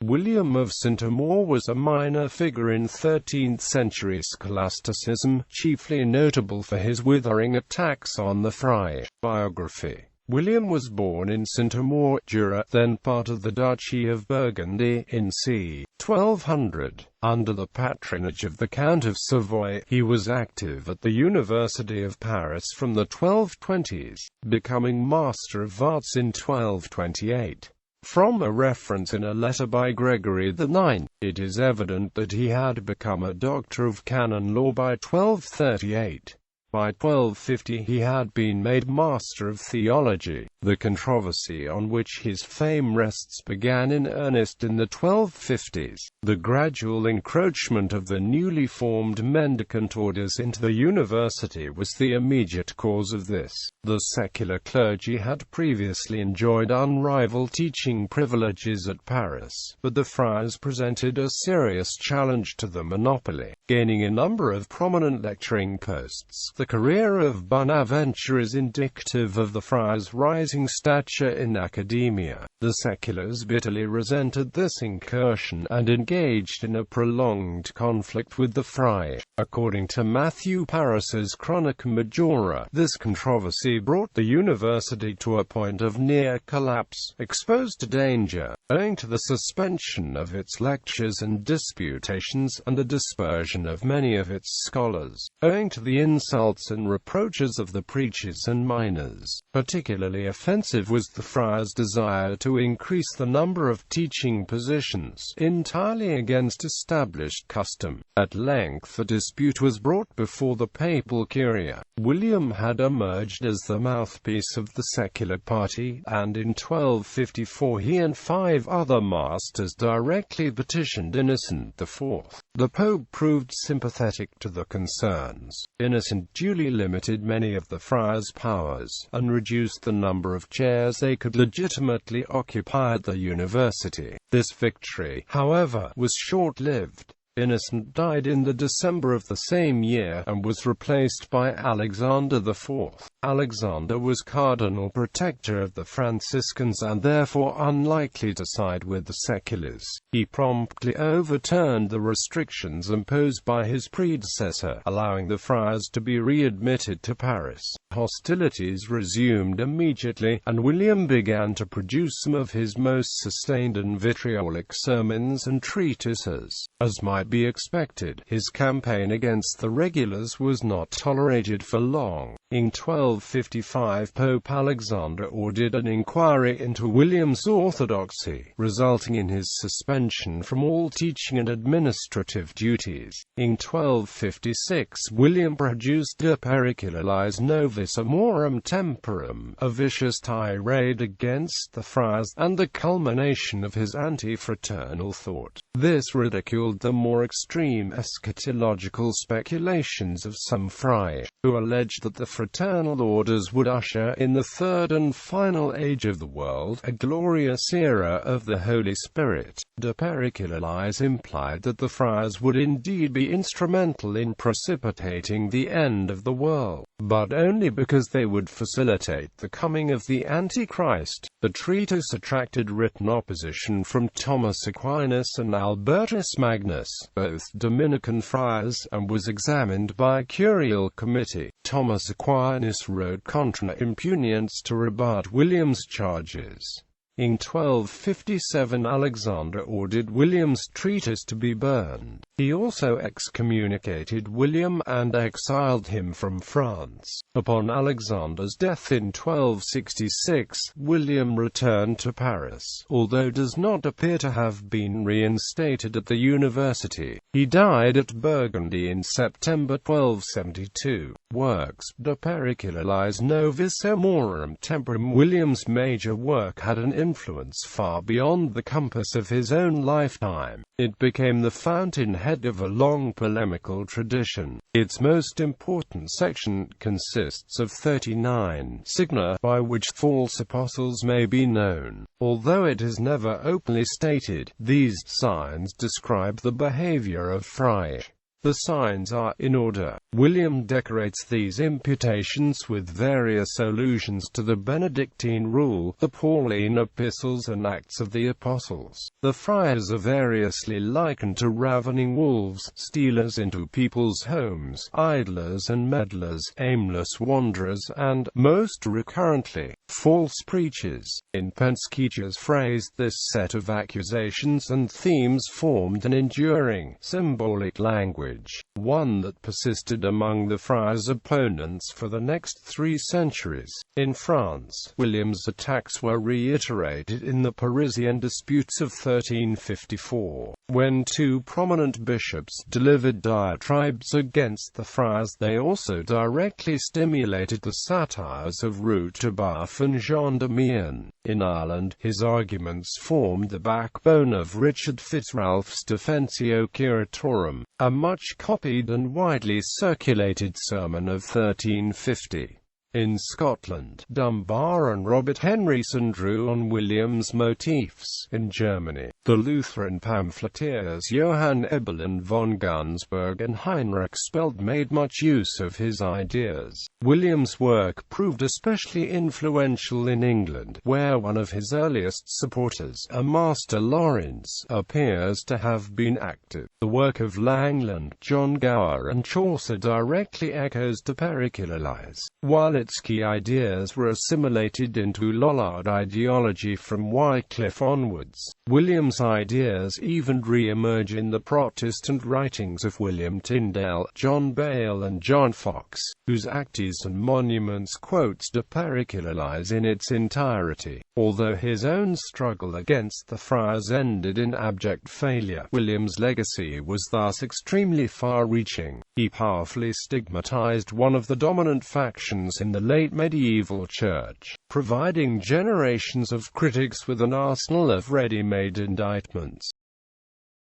William of Saint-Amour was a minor figure in 13th-century scholasticism, chiefly notable for his withering attacks on the friar. Biography. William was born in Saint-Amour, Jura, then part of the Duchy of Burgundy, in c. 1200. Under the patronage of the Count of Savoy, he was active at the University of Paris from the 1220s, becoming Master of Arts in 1228. From a reference in a letter by Gregory IX, it is evident that he had become a doctor of canon law by 1238. By 1250 he had been made Master of Theology. The controversy on which his fame rests began in earnest in the 1250s. The gradual encroachment of the newly formed mendicant orders into the university was the immediate cause of this. The secular clergy had previously enjoyed unrivaled teaching privileges at Paris, but the friars presented a serious challenge to the monopoly, gaining a number of prominent lecturing posts. The career of Bonaventure is indicative of the friars' rising stature in academia. The seculars bitterly resented this incursion, and engaged in a prolonged conflict with the friars. According to Matthew Paris's Chronica Majora, this controversy brought the university to a point of near collapse, exposed to danger, owing to the suspension of its lectures and disputations, and the dispersion of many of its scholars, owing to the insults and reproaches of the preachers and miners. Particularly offensive was the friars' desire to increase the number of teaching positions, entirely against established custom. At length a dispute was brought before the papal curia. William had emerged as the mouthpiece of the secular party, and in 1254 he and 5 other masters directly petitioned Innocent IV. The Pope proved sympathetic to the concerns. Innocent duly limited many of the friars' powers, and reduced the number of chairs they could legitimately occupy at the university. This victory, however, was short-lived. Innocent died in the December of the same year, and was replaced by Alexander IV. Alexander was cardinal protector of the Franciscans and therefore unlikely to side with the seculars. He promptly overturned the restrictions imposed by his predecessor, allowing the friars to be readmitted to Paris. Hostilities resumed immediately, and William began to produce some of his most sustained and vitriolic sermons and treatises. As might be expected, his campaign against the regulars was not tolerated for long. In 1255 Pope Alexander ordered an inquiry into William's orthodoxy, resulting in his suspension from all teaching and administrative duties. In 1256 William produced De Pericularis Novis Amorum Temporum, a vicious tirade against the friars, and the culmination of his anti-fraternal thought. This ridiculed the more extreme eschatological speculations of some friars, who alleged that the fraternal orders would usher in the third and final age of the world, a glorious era of the Holy Spirit. De Pericularis implied that the friars would indeed be instrumental in precipitating the end of the world, but only because they would facilitate the coming of the Antichrist. The treatise attracted written opposition from Thomas Aquinas and Albertus Magnus, both Dominican friars, and was examined by a curial committee. Thomas Aquinas wrote Contra Impuniens to rebut William's charges. In 1257 Alexander ordered William's treatise to be burned. He also excommunicated William and exiled him from France. Upon Alexander's death in 1266, William returned to Paris, although does not appear to have been reinstated at the university. He died at Burgundy in September 1272. Works. De Pericularis Novis Amorum Temporum. William's major work had an influence far beyond the compass of his own lifetime. It became the fountainhead of a long polemical tradition. Its most important section consists of 39 signa, by which false apostles may be known. Although it is never openly stated, these signs describe the behavior of friars. The signs are in order. William decorates these imputations with various allusions to the Benedictine rule, the Pauline epistles and Acts of the Apostles. The friars are variously likened to ravening wolves, stealers into people's homes, idlers and meddlers, aimless wanderers, and, most recurrently, false preachers. In Pensketja's phrase, this set of accusations and themes formed an enduring, symbolic language, one that persisted among the friars' opponents for the next 3 centuries. In France, William's attacks were reiterated in the Parisian disputes of 1354. When 2 prominent bishops delivered diatribes against the friars, they also directly stimulated the satires of Routebarth and Jean de Meun. In Ireland, his arguments formed the backbone of Richard Fitzralph's Defensio Curatorum, a much-copied and widely circulated sermon of 1350. In Scotland, Dunbar and Robert Henryson drew on William's motifs. In Germany, the Lutheran pamphleteers Johann Eberlin von Gunsberg and Heinrich Speld made much use of his ideas. William's work proved especially influential in England, where one of his earliest supporters, a Master Lawrence, appears to have been active. The work of Langland, John Gower and Chaucer directly echoes the Periculalize, while its key ideas were assimilated into Lollard ideology from Wycliffe onwards. William's ideas even re-emerge in the Protestant writings of William Tyndale, John Bale and John Fox, whose Actes and Monuments quotes De Periculalize in its entirety. Although his own struggle against the friars ended in abject failure, William's legacy was thus extremely far-reaching. He powerfully stigmatized one of the dominant factions in the late medieval church, providing generations of critics with an arsenal of ready-made indictments.